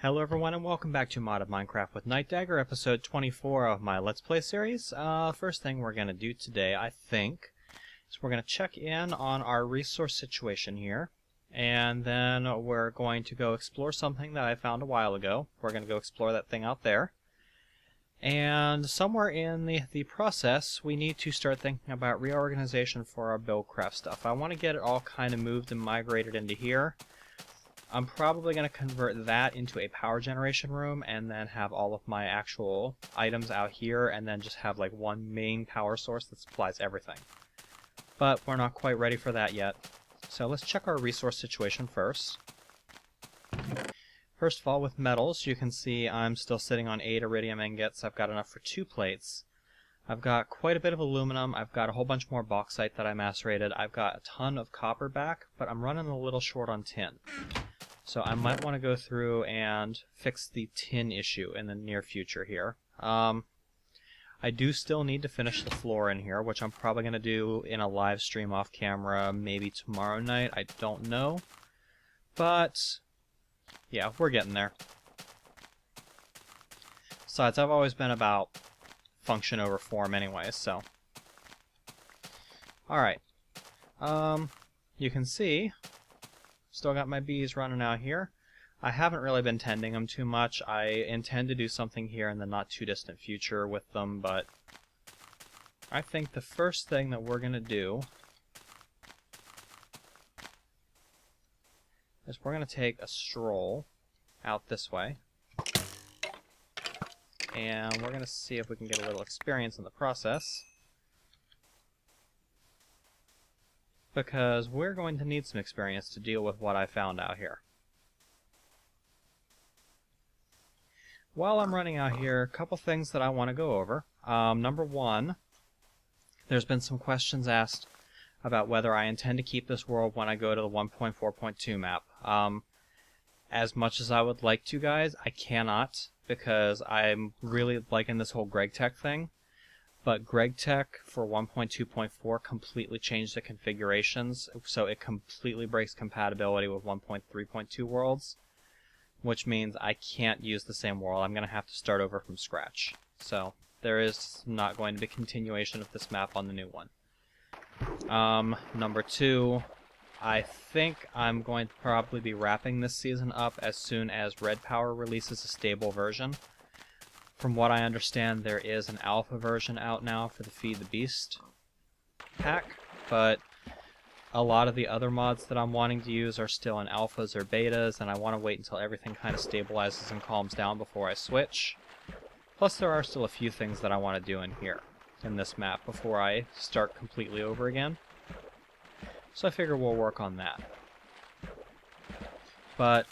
Hello everyone and welcome back to Modded Minecraft with Nightdagger, episode 24 of my Let's Play series. First thing we're going to do today, I think, is we're going to check in on our resource situation here. And then we're going to go explore something that I found a while ago. We're going to go explore that thing out there. And somewhere in the process, we need to start thinking about reorganization for our buildcraft stuff. I want to get it all kind of moved and migrated into here. I'm probably going to convert that into a power generation room and then have all of my actual items out here and then just have like one main power source that supplies everything. But we're not quite ready for that yet. So let's check our resource situation first. First of all, with metals, you can see I'm still sitting on 8 iridium ingots. I've got enough for 2 plates. I've got quite a bit of aluminum. I've got a whole bunch more bauxite that I macerated. I've got a ton of copper back, but I'm running a little short on tin. So I might want to go through and fix the tin issue in the near future here. I do still need to finish the floor in here, which I'm probably going to do in a live stream off camera maybe tomorrow night. I don't know. But yeah, we're getting there. Besides, I've always been about function over form anyway, so. Alright. You can see still got my bees running out here. I haven't really been tending them too much. I intend to do something here in the not too distant future with them, but I think the first thing that we're going to do is we're going to take a stroll out this way. And we're going to see if we can get a little experience in the process. Because we're going to need some experience to deal with what I found out here. While I'm running out here, a couple things that I want to go over. Number one, there's been some questions asked about whether I intend to keep this world when I go to the 1.4.2 map. As much as I would like to, guys, I cannot, because I'm really liking this whole GregTech thing. But GregTech for 1.2.4 completely changed the configurations, so it completely breaks compatibility with 1.3.2 worlds, which means I can't use the same world. I'm going to have to start over from scratch. So there is not going to be continuation of this map on the new one. Number two, I think I'm going to probably be wrapping this season up as soon as Red Power releases a stable version. From what I understand, there is an alpha version out now for the Feed the Beast pack, but a lot of the other mods that I'm wanting to use are still in alphas or betas, and I want to wait until everything kind of stabilizes and calms down before I switch. Plus, there are still a few things that I want to do in here, in this map, before I start completely over again. So I figure we'll work on that. But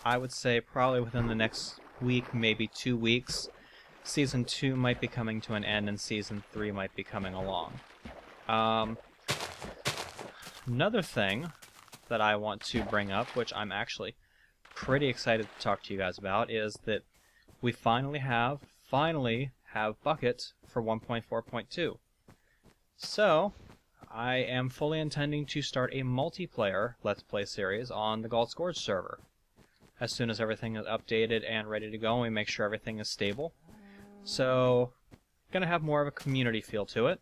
I would say probably within the next week, maybe 2 weeks, Season 2 might be coming to an end and Season 3 might be coming along. Another thing that I want to bring up, which I'm actually pretty excited to talk to you guys about, is that we finally have Bucket for 1.4.2. So, I am fully intending to start a multiplayer Let's Play series on the Galt Scourge server. As soon as everything is updated and ready to go, and we make sure everything is stable. So, gonna have more of a community feel to it.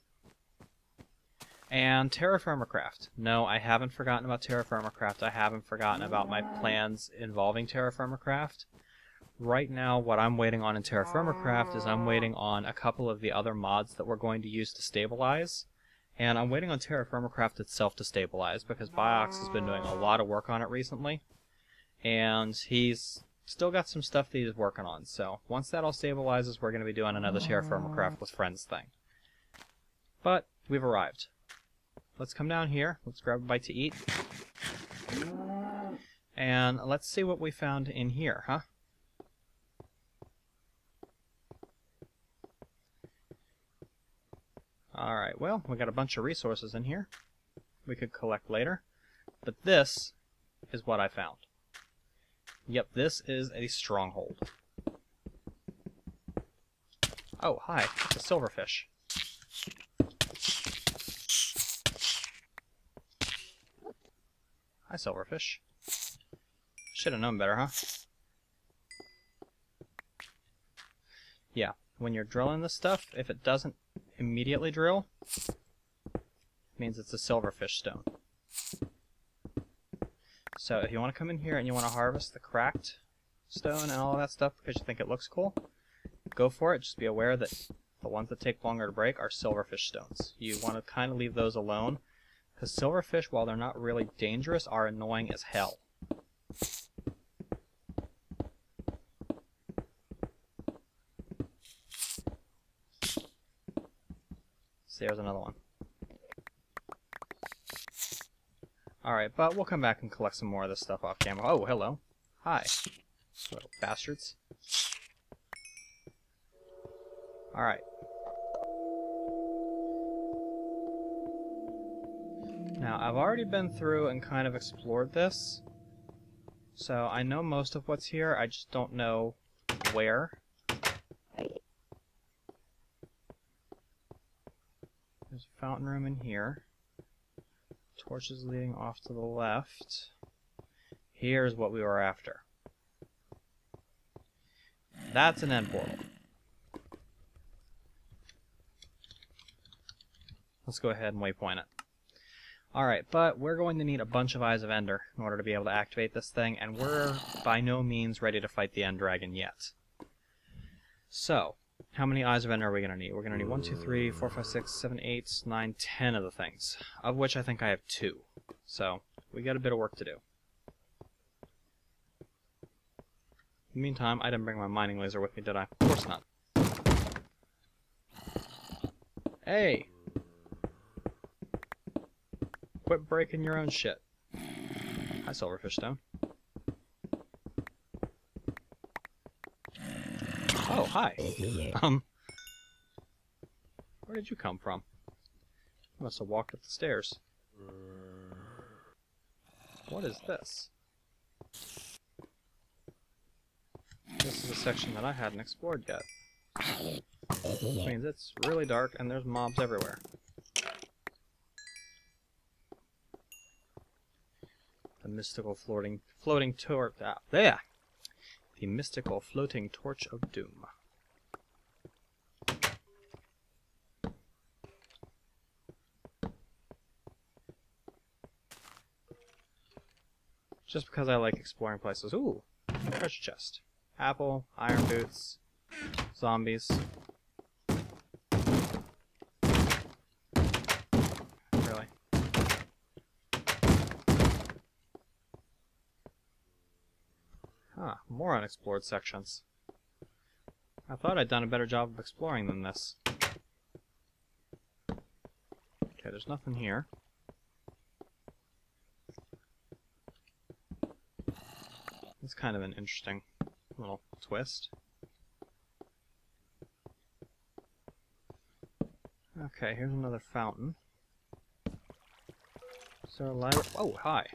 And Terraformercraft. No, I haven't forgotten about Terraformercraft. I haven't forgotten about my plans involving Terraformercraft. Right now, what I'm waiting on in Terraformercraft is I'm waiting on a couple of the other mods that we're going to use to stabilize. And I'm waiting on Terraformercraft itself to stabilize, because Biox has been doing a lot of work on it recently. And he's still got some stuff that he's working on, so once that all stabilizes, we're going to be doing another Terraformercraft with Friends thing. But we've arrived. Let's come down here, let's grab a bite to eat, and let's see what we found in here, huh? Alright, well, we got a bunch of resources in here we could collect later, but this is what I found. Yep, this is a stronghold. Oh, hi, it's a silverfish. Hi, silverfish. Should have known better, huh? Yeah, when you're drilling this stuff, if it doesn't immediately drill, it means it's a silverfish stone. So if you want to come in here and you want to harvest the cracked stone and all of that stuff because you think it looks cool, go for it. Just be aware that the ones that take longer to break are silverfish stones. You want to kind of leave those alone, because silverfish, while they're not really dangerous, are annoying as hell. See, there's another one. Alright, but we'll come back and collect some more of this stuff off camera. Oh, hello. Hi. Little bastards. Alright. Now, I've already been through and kind of explored this, so I know most of what's here, I just don't know where. There's a fountain room in here. Torches leading off to the left. Here's what we were after. That's an end portal. Let's go ahead and waypoint it. Alright, but we're going to need a bunch of Eyes of Ender in order to be able to activate this thing, and we're by no means ready to fight the End Dragon yet. So, how many Eyes of Ender are we going to need? We're going to need 1, 2, 3, 4, 5, 6, 7, 8, 9, 10 of the things, of which I think I have 2. So, we got a bit of work to do. In the meantime, I didn't bring my mining laser with me, did I? Of course not. Hey! Quit breaking your own shit. Hi, Silverfish Stone. Oh, hi. Where did you come from? You must have walked up the stairs. What is this? This is a section that I hadn't explored yet. Which means it's really dark and there's mobs everywhere. The mystical floating torch. There! The mystical floating torch of doom. Just because I like exploring places. Ooh! Treasure chest. Apple, iron boots, zombies. Really? Huh, more unexplored sections. I thought I'd done a better job of exploring than this. Okay, there's nothing here. It's kind of an interesting little twist. Okay, here's another fountain. Is there a ladder? Oh, hi!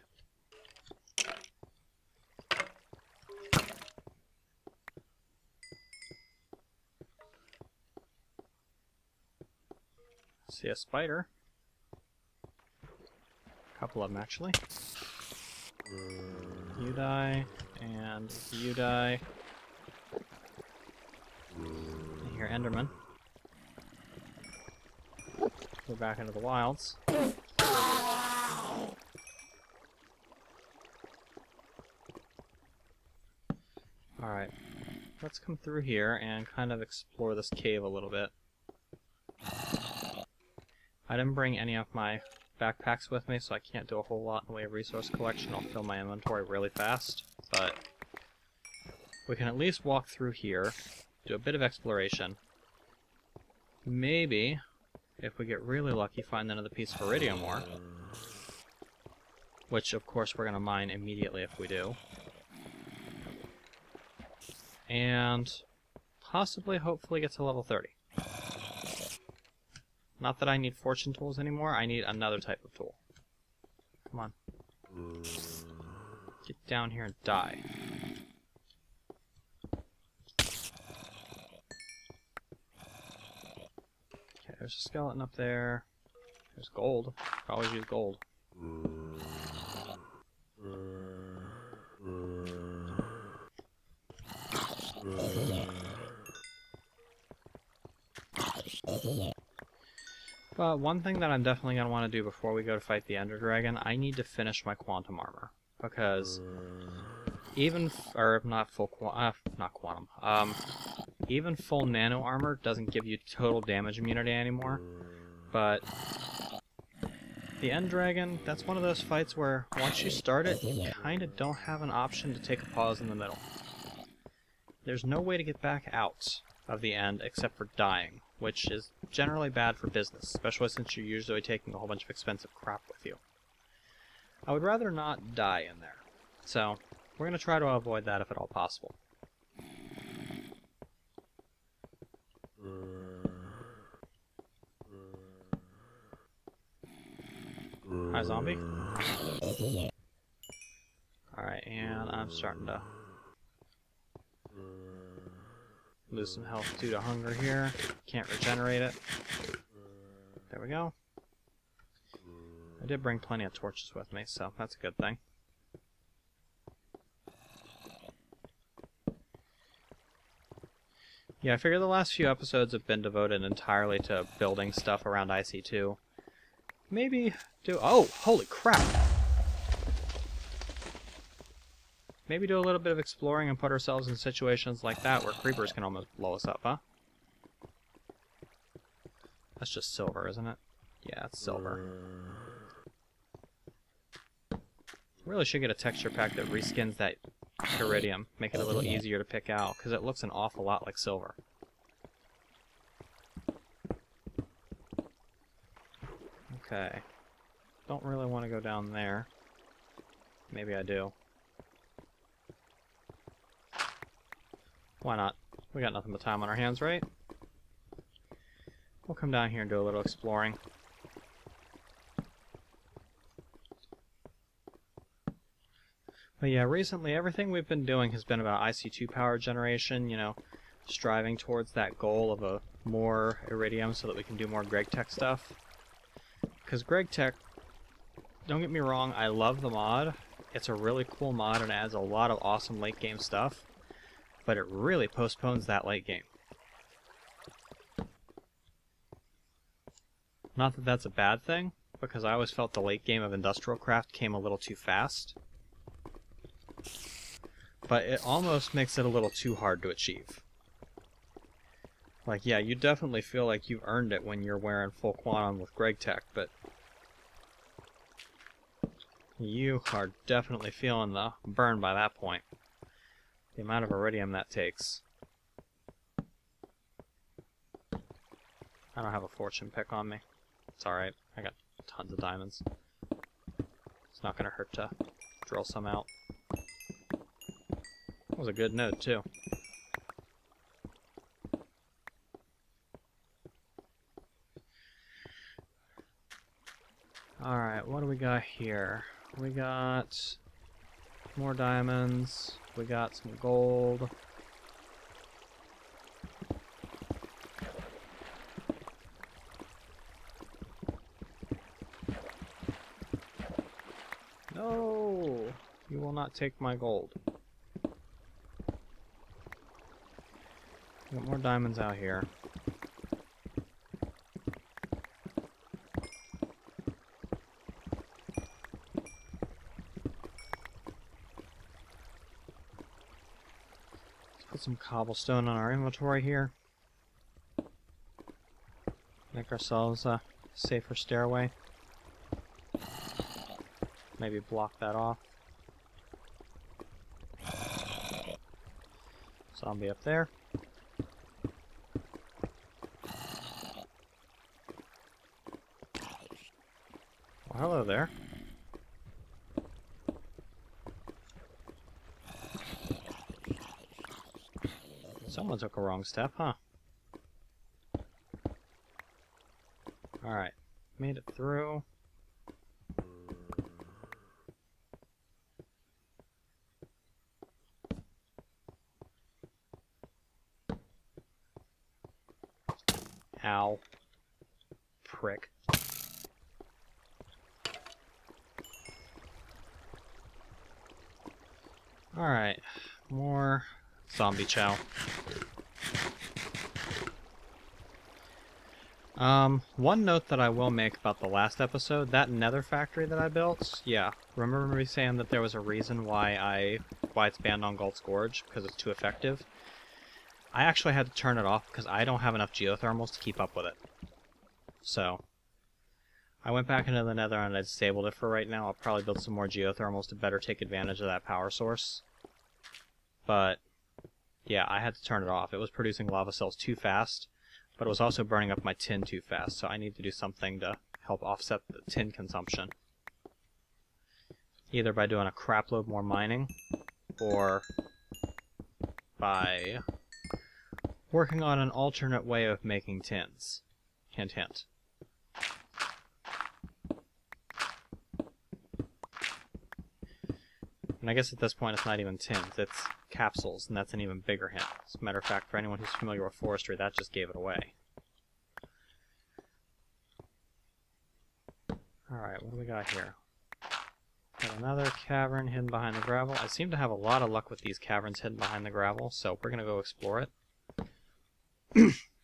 See a spider. A couple of them, actually. You die, and you die. I hear Enderman. Go back into the wilds. Alright, let's come through here and kind of explore this cave a little bit. I didn't bring any of my backpacks with me, so I can't do a whole lot in the way of resource collection. I'll fill my inventory really fast, but we can at least walk through here, do a bit of exploration. Maybe, if we get really lucky, find another piece of iridium ore. Which, of course, we're going to mine immediately if we do. And possibly, hopefully, get to level 30. Not that I need fortune tools anymore, I need another type of tool. Come on. Get down here and die. Okay, there's a skeleton up there. There's gold. I always use gold. But one thing that I'm definitely going to want to do before we go to fight the Ender Dragon, I need to finish my quantum armor. Because even, or not full, not quantum, even full nano armor doesn't give you total damage immunity anymore. But the End Dragon, that's one of those fights where once you start it, you kind of don't have an option to take a pause in the middle. There's no way to get back out of the end except for dying, which is generally bad for business, especially since you're usually taking a whole bunch of expensive crap with you. I would rather not die in there, so we're going to try to avoid that if at all possible. Hi, zombie. Alright, and I'm starting to lose some health due to hunger here. Can't regenerate it. There we go. I did bring plenty of torches with me, so that's a good thing. Yeah, I figure the last few episodes have been devoted entirely to building stuff around IC2. Maybe do... Oh, holy crap! Maybe do a little bit of exploring and put ourselves in situations like that where creepers can almost blow us up, huh? That's just silver, isn't it? Yeah, it's silver. Really should get a texture pack that reskins that iridium. Make it a little easier to pick out, because it looks an awful lot like silver. Okay. Don't really want to go down there. Maybe I do. Why not? We got nothing but time on our hands, right? We'll come down here and do a little exploring. But yeah, recently everything we've been doing has been about IC2 power generation, you know, striving towards that goal of a more iridium so that we can do more GregTech stuff. Because GregTech, don't get me wrong, I love the mod. It's a really cool mod and adds a lot of awesome late game stuff. But it really postpones that late game. Not that that's a bad thing, because I always felt the late game of Industrial Craft came a little too fast. But it almost makes it a little too hard to achieve. Like, yeah, you definitely feel like you've earned it when you're wearing full quantum with GregTech, but you are definitely feeling the burn by that point. The amount of iridium that takes. I don't have a fortune pick on me. It's alright. I got tons of diamonds. It's not gonna hurt to drill some out. That was a good node, too. Alright, what do we got here? We got more diamonds. We got some gold. No! You will not take my gold. Got more diamonds out here. Put some cobblestone on our inventory here. Make ourselves a safer stairway. Maybe block that off. Zombie up there. Well, hello there. Someone took a wrong step, huh? Alright. Made it through. Ow. Prick. Alright. More zombie chow. One note that I will make about the last episode, that nether factory that I built, yeah, remember me saying that there was a reason why it's banned on Galt's Gorge, because it's too effective? I actually had to turn it off because I don't have enough geothermals to keep up with it. So, I went back into the nether and I disabled it for right now. I'll probably build some more geothermals to better take advantage of that power source. But, yeah, I had to turn it off. It was producing lava cells too fast, but it was also burning up my tin too fast, so I need to do something to help offset the tin consumption. Either by doing a crapload more mining, or by working on an alternate way of making tins. Hint, hint. And I guess at this point it's not even tins, it's capsules, and that's an even bigger hint. As a matter of fact, for anyone who's familiar with forestry, that just gave it away. Alright, what do we got here? Got another cavern hidden behind the gravel. I seem to have a lot of luck with these caverns hidden behind the gravel, so we're going to go explore it.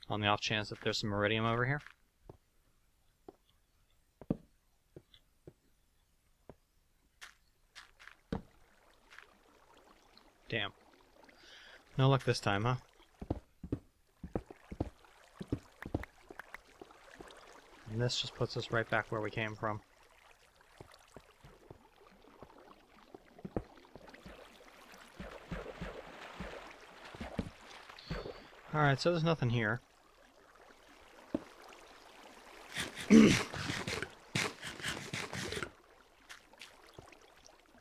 On the off chance that there's some iridium over here. Damn. No luck this time, huh? And this just puts us right back where we came from. Alright, so there's nothing here.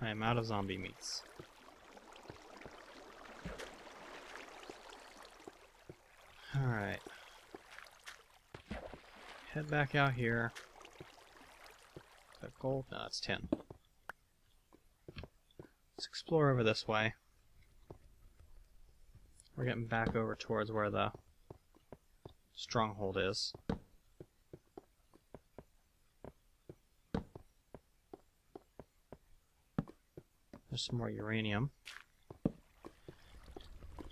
I am out of zombie meats. Alright. Head back out here. Is that gold? No, that's tin. Let's explore over this way. We're getting back over towards where the stronghold is. There's some more uranium.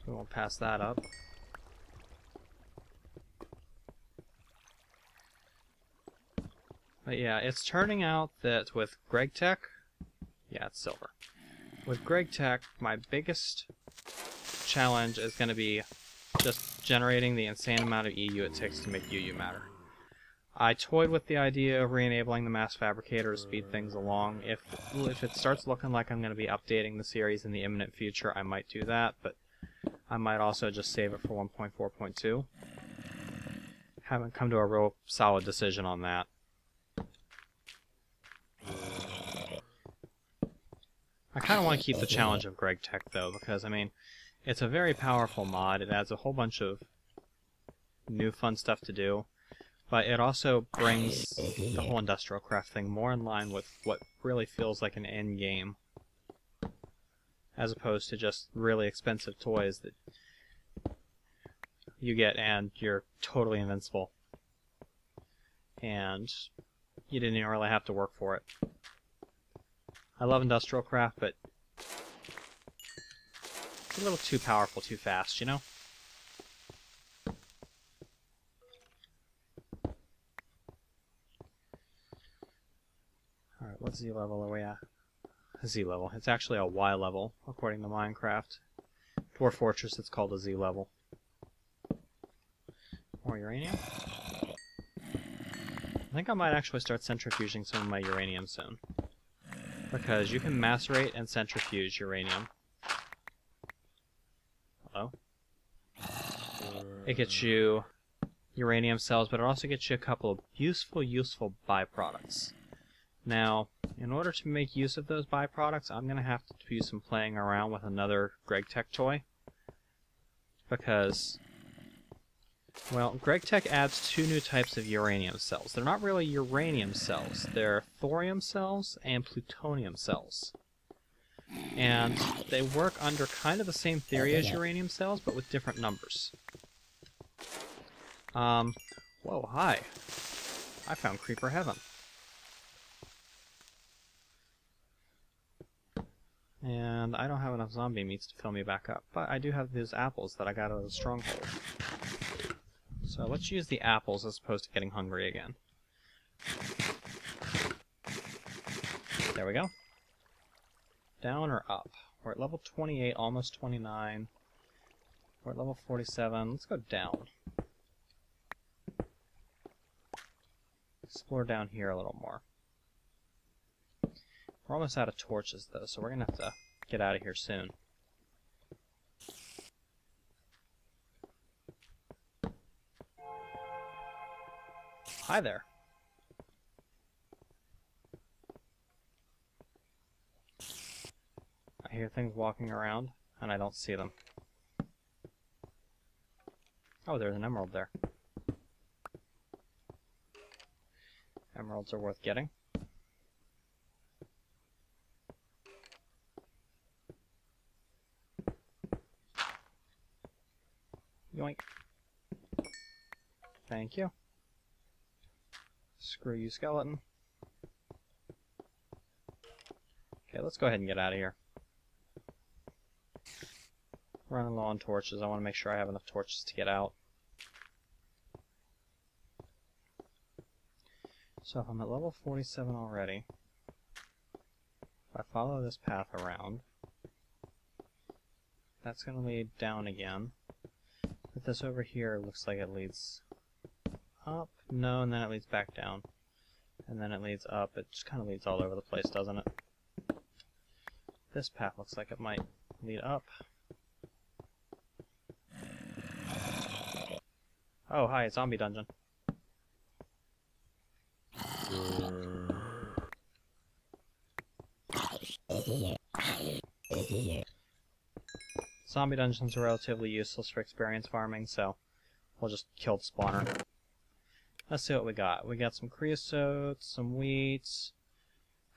We won't pass that up. But yeah, it's turning out that with Greg Tech, yeah, it's silver. With Greg Tech, my biggest challenge is going to be just generating the insane amount of EU it takes to make UU matter. I toyed with the idea of re-enabling the mass fabricator to speed things along. If it starts looking like I'm going to be updating the series in the imminent future, I might do that, but I might also just save it for 1.4.2. Haven't come to a real solid decision on that. I kind of want to keep the challenge of Greg Tech, though, because, I mean, it's a very powerful mod. It adds a whole bunch of new fun stuff to do, but it also brings the whole industrial craft thing more in line with what really feels like an end game, as opposed to just really expensive toys that you get and you're totally invincible, and you didn't even really have to work for it. I love industrial craft, but it's a little too powerful too fast, you know? Alright, what Z level are we at? Z level. It's actually a Y level, according to Minecraft. Dwarf Fortress, it's called a Z level. More uranium? I think I might actually start centrifuging some of my uranium soon. Because you can macerate and centrifuge uranium. Hello? It gets you uranium cells, but it also gets you a couple of useful byproducts. Now, in order to make use of those byproducts, I'm going to have to do some playing around with another Greg Tech toy. Because, well, Greg Tech adds two new types of uranium cells. They're not really uranium cells. They're thorium cells and plutonium cells. And they work under kind of the same theory as uranium cells, but with different numbers. Whoa, hi. I found Creeper Heaven. And I don't have enough zombie meats to fill me back up, but I do have those apples that I got out of the stronghold. So let's use the apples as opposed to getting hungry again. There we go. Down or up? We're at level 28, almost 29. We're at level 47. Let's go down. Explore down here a little more. We're almost out of torches, though, so we're going to have to get out of here soon. Hi there. I hear things walking around, and I don't see them. Oh, there's an emerald there. Emeralds are worth getting. Yoink. Thank you. Screw you, skeleton. Okay, let's go ahead and get out of here. Running low on torches. I want to make sure I have enough torches to get out. So if I'm at level 47 already, if I follow this path around, that's going to lead down again. But this over here looks like it leads up. No, and then it leads back down. And then it leads up. It just kind of leads all over the place, doesn't it? This path looks like it might lead up. Oh, hi, zombie dungeon. Zombie dungeons are relatively useless for experience farming, so we'll just kill the spawner. Let's see what we got. We got some creosote, some wheat,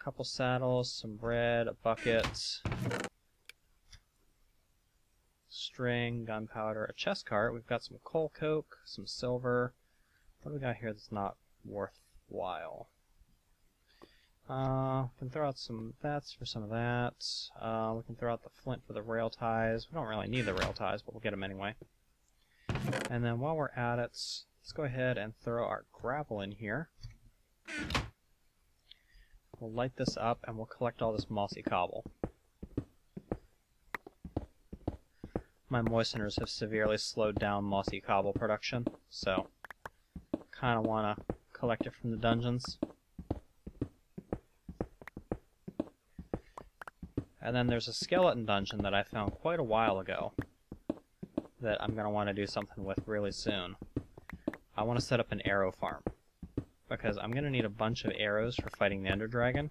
a couple saddles, some bread, a bucket, string, gunpowder, a chest cart. We've got some coal coke, some silver. What do we got here that's not worthwhile? We can throw out some that's for some of that. We can throw out the flint for the rail ties. We don't really need the rail ties, but we'll get them anyway. And then while we're at it, let's go ahead and throw our gravel in here. We'll light this up and we'll collect all this mossy cobble. My moisteners have severely slowed down mossy cobble production, so kind of want to collect it from the dungeons. And then there's a skeleton dungeon that I found quite a while ago that I'm going to want to do something with really soon. I want to set up an arrow farm, because I'm going to need a bunch of arrows for fighting the Ender Dragon,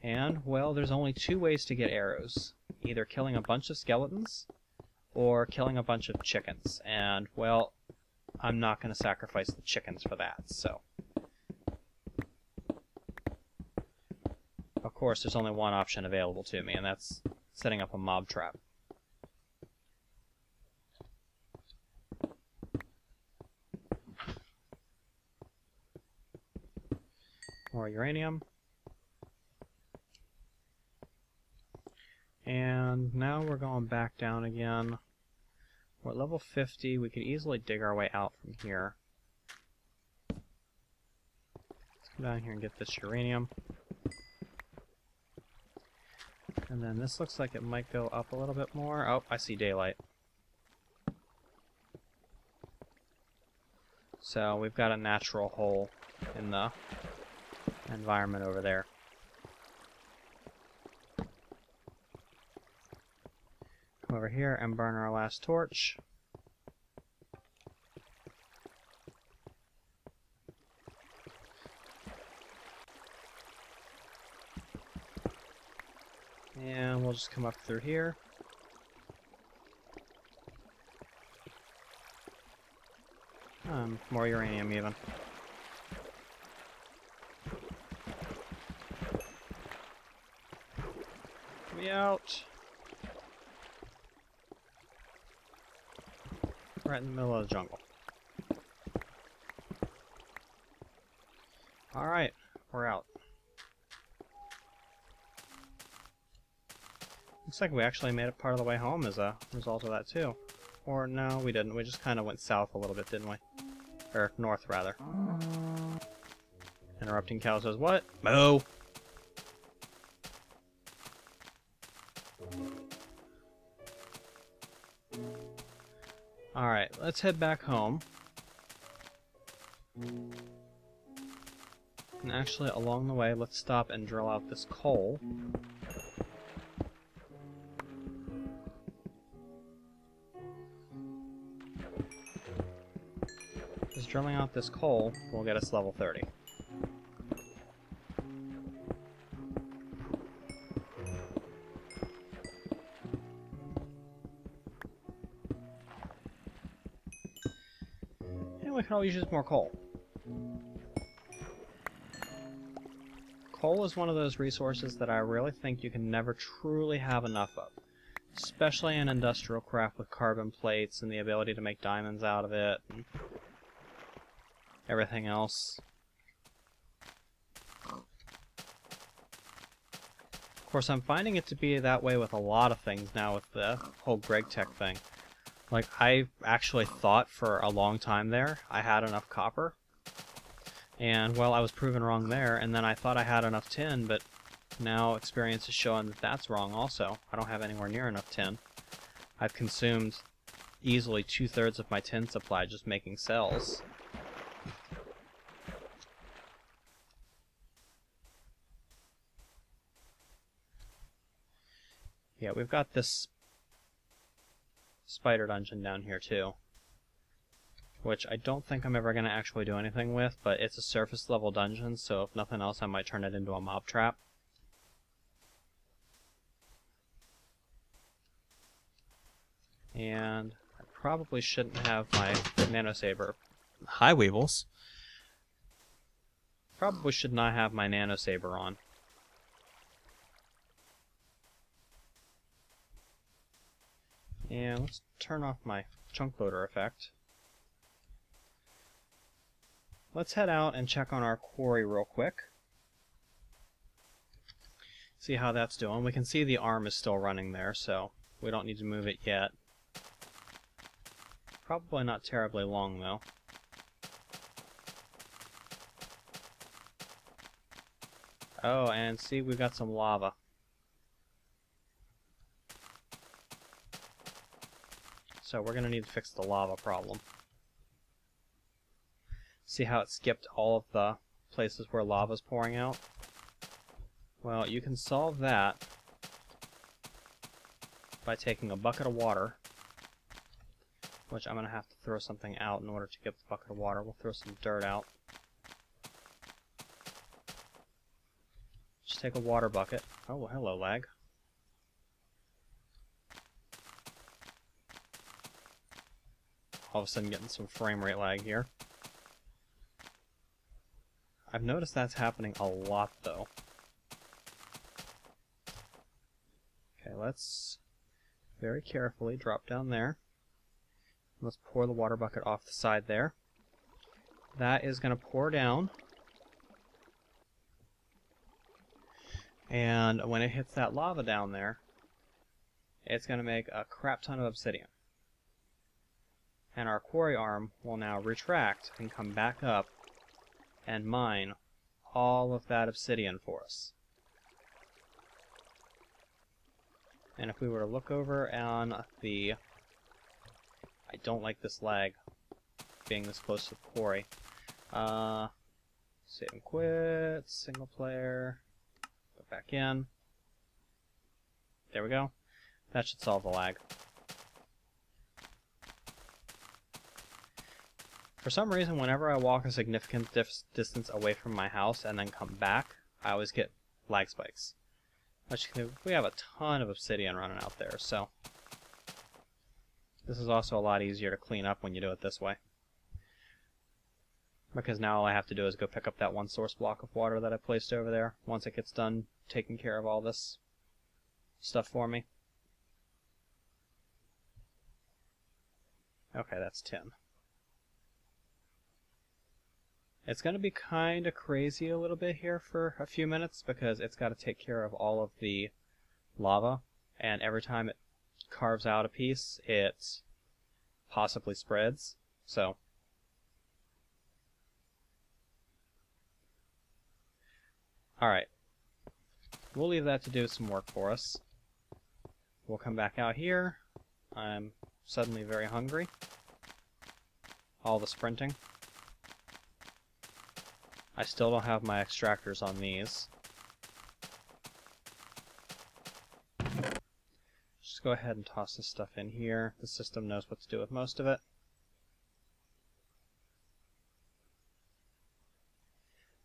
and, well, there's only two ways to get arrows. Either killing a bunch of skeletons, or killing a bunch of chickens, and, well, I'm not going to sacrifice the chickens for that, so. Of course, there's only one option available to me, and that's setting up a mob trap. More uranium. And now we're going back down again. We're at level 50. We could easily dig our way out from here. Let's come down here and get this uranium. And then this looks like it might go up a little bit more. Oh, I see daylight. So we've got a natural hole in the environment over there. Come over here and burn our last torch. And we'll just come up through here. More uranium even. Me out. Right in the middle of the jungle. Alright, we're out. Looks like we actually made it part of the way home as a result of that too. Or no, we didn't. We just kind of went south a little bit, didn't we? Or north, rather. Interrupting cow says, what? Moo! Alright, let's head back home. And actually, along the way, let's stop and drill out this coal. Just drilling out this coal will get us level 30. And we can always use more coal. Coal is one of those resources that I really think you can never truly have enough of. Especially in industrial craft with carbon plates and the ability to make diamonds out of it and everything else. Of course, I'm finding it to be that way with a lot of things now with the whole Greg Tech thing. Like, I actually thought for a long time there I had enough copper. And, well, I was proven wrong there, and then I thought I had enough tin, but now experience is showing that that's wrong also. I don't have anywhere near enough tin. I've consumed easily 2/3 of my tin supply just making cells. Yeah, we've got this spider dungeon down here too, which I don't think I'm ever going to actually do anything with, but it's a surface level dungeon, so if nothing else I might turn it into a mob trap. And I probably shouldn't have my nano saber. Hi, Weevils. Probably should not have my nano saber on. And let's turn off my chunk loader effect. Let's head out and check on our quarry real quick. See how that's doing. We can see the arm is still running there, so we don't need to move it yet. Probably not terribly long, though. Oh, and see, we've got some lava. So we're going to need to fix the lava problem. See how it skipped all of the places where lava's pouring out? Well, you can solve that by taking a bucket of water, which I'm going to have to throw something out in order to get the bucket of water. We'll throw some dirt out. Just take a water bucket. Oh, hello, lag. All of a sudden getting some frame rate lag here. I've noticed that's happening a lot, though. Okay, let's very carefully drop down there. Let's pour the water bucket off the side there. That is going to pour down. And when it hits that lava down there, it's going to make a crap ton of obsidian. And our quarry arm will now retract and come back up and mine all of that obsidian for us. And if we were to look over on the... I don't like this lag being this close to the quarry. Save and quit, single player, go back in. There we go. That should solve the lag. For some reason, whenever I walk a significant distance away from my house and then come back, I always get lag spikes. Which, we have a ton of obsidian running out there, so this is also a lot easier to clean up when you do it this way. Because now all I have to do is go pick up that one source block of water that I placed over there once it gets done taking care of all this stuff for me. Okay, that's 10. It's going to be kind of crazy a little bit here for a few minutes because it's got to take care of all of the lava, and every time it carves out a piece, it possibly spreads. So Alright. We'll leave that to do some work for us. We'll come back out here. I'm suddenly very hungry. All the sprinting. I still don't have my extractors on these. Just go ahead and toss this stuff in here. The system knows what to do with most of it.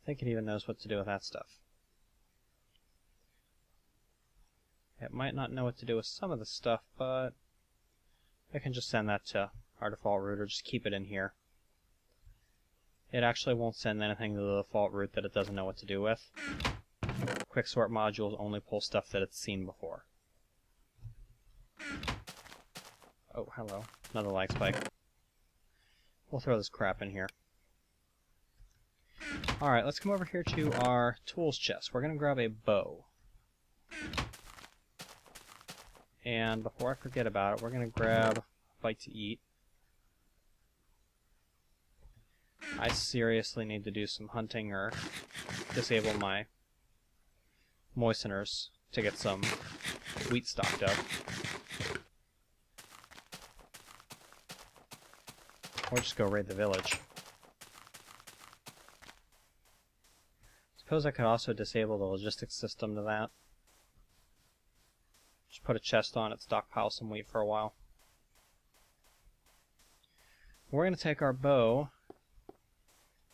I think it even knows what to do with that stuff. It might not know what to do with some of the stuff, but I can just send that to our default route, or just keep it in here. It actually won't send anything to the default route that it doesn't know what to do with. Quicksort modules only pull stuff that it's seen before. Oh, hello. Another lag spike. We'll throw this crap in here. Alright, let's come over here to our tools chest. We're going to grab a bow. And before I forget about it, we're going to grab a bite to eat. I seriously need to do some hunting or disable my moisteners to get some wheat stocked up. Or just go raid the village. Suppose I could also disable the logistics system to that. Just put a chest on it, stockpile some wheat for a while. We're going to take our bow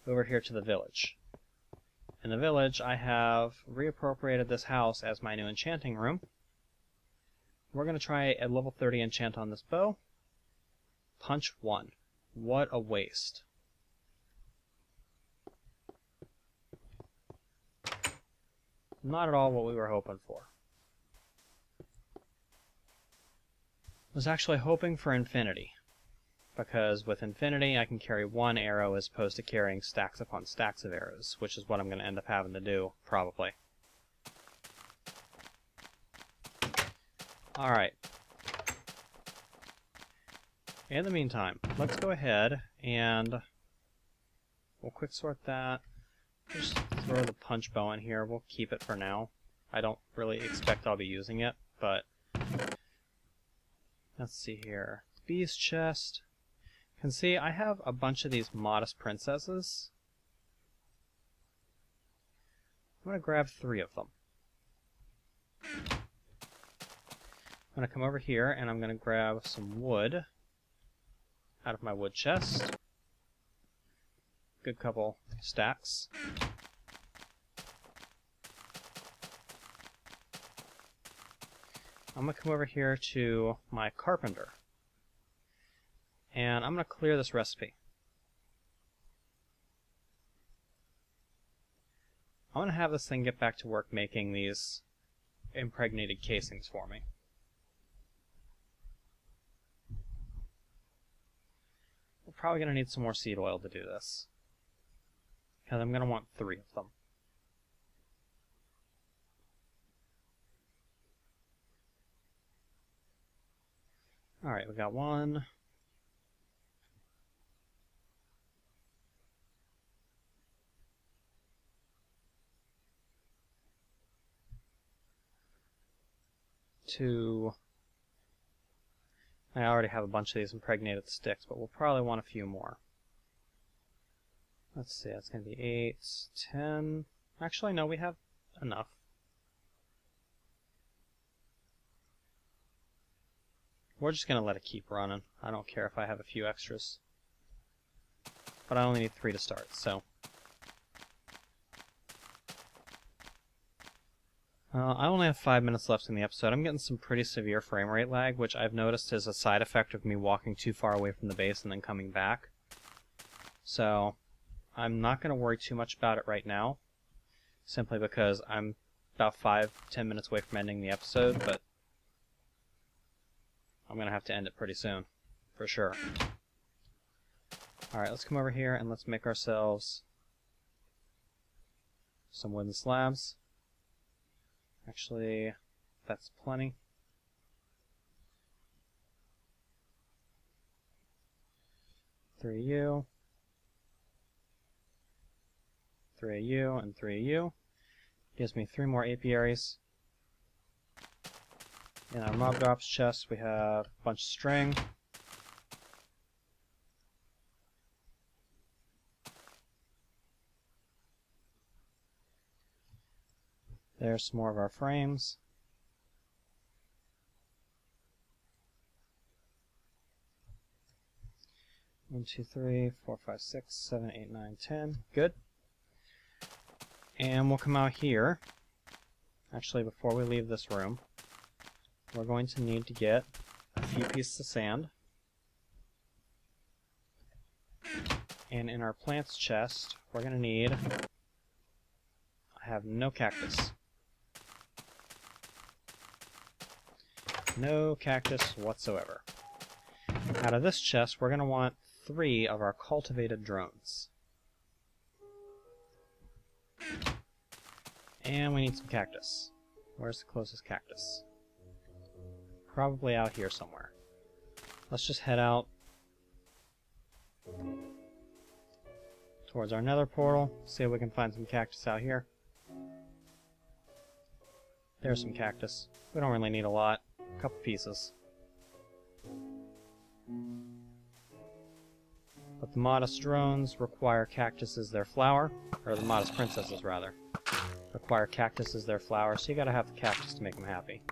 over here to the village. In the village, I have reappropriated this house as my new enchanting room. We're going to try a level 30 enchant on this bow. Punch 1. What a waste. Not at all what we were hoping for. I was actually hoping for infinity, because with infinity I can carry one arrow as opposed to carrying stacks upon stacks of arrows, which is what I'm going to end up having to do, probably. Alright. In the meantime, let's go ahead and we'll quick sort that. Just throw the punch bow in here. We'll keep it for now. I don't really expect I'll be using it, but let's see here. Beast chest. You can see I have a bunch of these modest princesses. I'm going to grab 3 of them. I'm going to come over here and I'm going to grab some wood out of my wood chest. Good couple stacks. I'm going to come over here to my carpenter. And I'm going to clear this recipe. I'm going to have this thing get back to work making these impregnated casings for me. We're probably going to need some more seed oil to do this, because I'm going to want 3 of them. Alright, we got 1. 2. I already have a bunch of these impregnated sticks, but we'll probably want a few more. Let's see, that's going to be 8, 10. Actually, no, we have enough. We're just going to let it keep running. I don't care if I have a few extras. But I only need 3 to start, so. I only have 5 minutes left in the episode. I'm getting some pretty severe frame rate lag, which I've noticed is a side effect of me walking too far away from the base and then coming back. So, I'm not going to worry too much about it right now, simply because I'm about 5-10 minutes away from ending the episode, but I'm going to have to end it pretty soon, for sure. Alright, let's come over here and let's make ourselves some wooden slabs. Actually, that's plenty. Three you, 3 of you, and 3 of you. Gives me 3 more apiaries. In our mob drops chest, we have a bunch of string. There's some more of our frames. One, 2, 3, 4, 5, 6, 7, 8, 9, 10. Good. And we'll come out here. Actually, before we leave this room, we're going to need to get a few pieces of sand. And in our plants chest, we're going to need... I have no cactus. No cactus whatsoever. Out of this chest, we're going to want 3 of our cultivated drones. And we need some cactus. Where's the closest cactus? Probably out here somewhere. Let's just head out towards our nether portal, see if we can find some cactus out here. There's some cactus. We don't really need a lot. A couple pieces. But the modest drones require cactus as their flower, or the modest princesses rather, require cactus as their flower, so you gotta have the cactus to make them happy.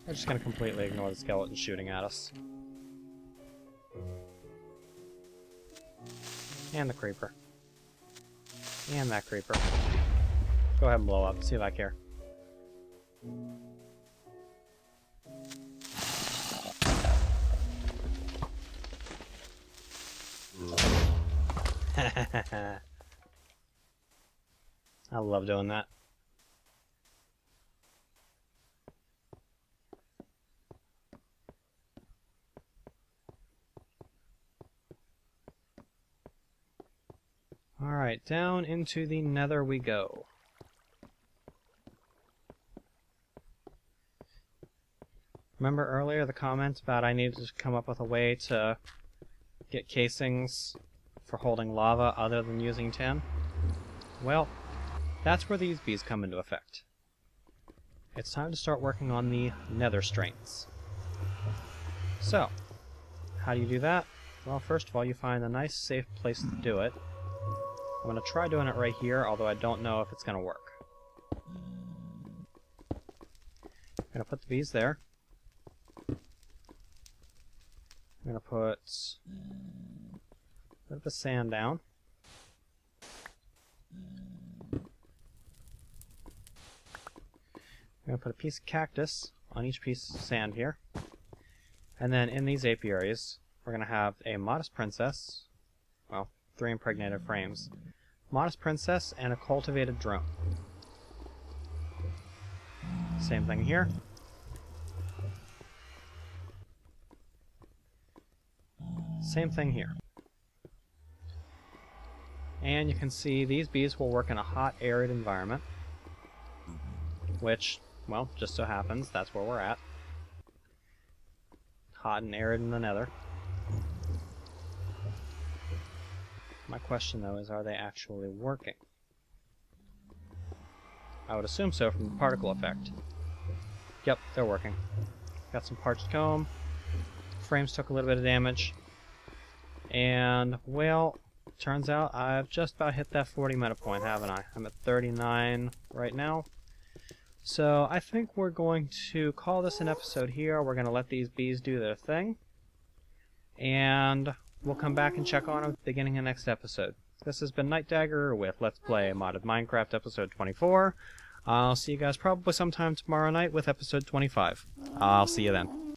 We're just gonna completely ignore the skeleton shooting at us. And the creeper. And that creeper. Go ahead and blow up, see if I care. I love doing that. Alright, down into the nether we go. Remember earlier the comment about I needed to come up with a way to get casings for holding lava other than using tin? Well, that's where these bees come into effect. It's time to start working on the nether strains. So, how do you do that? Well, first of all, you find a nice, safe place to do it. I'm going to try doing it right here, although I don't know if it's going to work. I'm going to put the bees there. I'm going to put a bit of the sand down. I'm going to put a piece of cactus on each piece of sand here. And then in these apiaries, we're going to have a modest princess, well, 3 impregnated frames, modest princess, and a cultivated drone. Same thing here. Same thing here. And you can see these bees will work in a hot, arid environment, which, well, just so happens that's where we're at. Hot and arid in the nether. My question, though, is are they actually working? I would assume so from the particle effect. Yep, they're working. Got some parched comb. Frames took a little bit of damage. And, well, turns out I've just about hit that 40 meta point, haven't I? I'm at 39 right now. So I think we're going to call this an episode here. We're going to let these bees do their thing. And we'll come back and check on them at the beginning of the next episode. This has been Nightdagger with Let's Play Modded Minecraft episode 24. I'll see you guys probably sometime tomorrow night with episode 25. I'll see you then.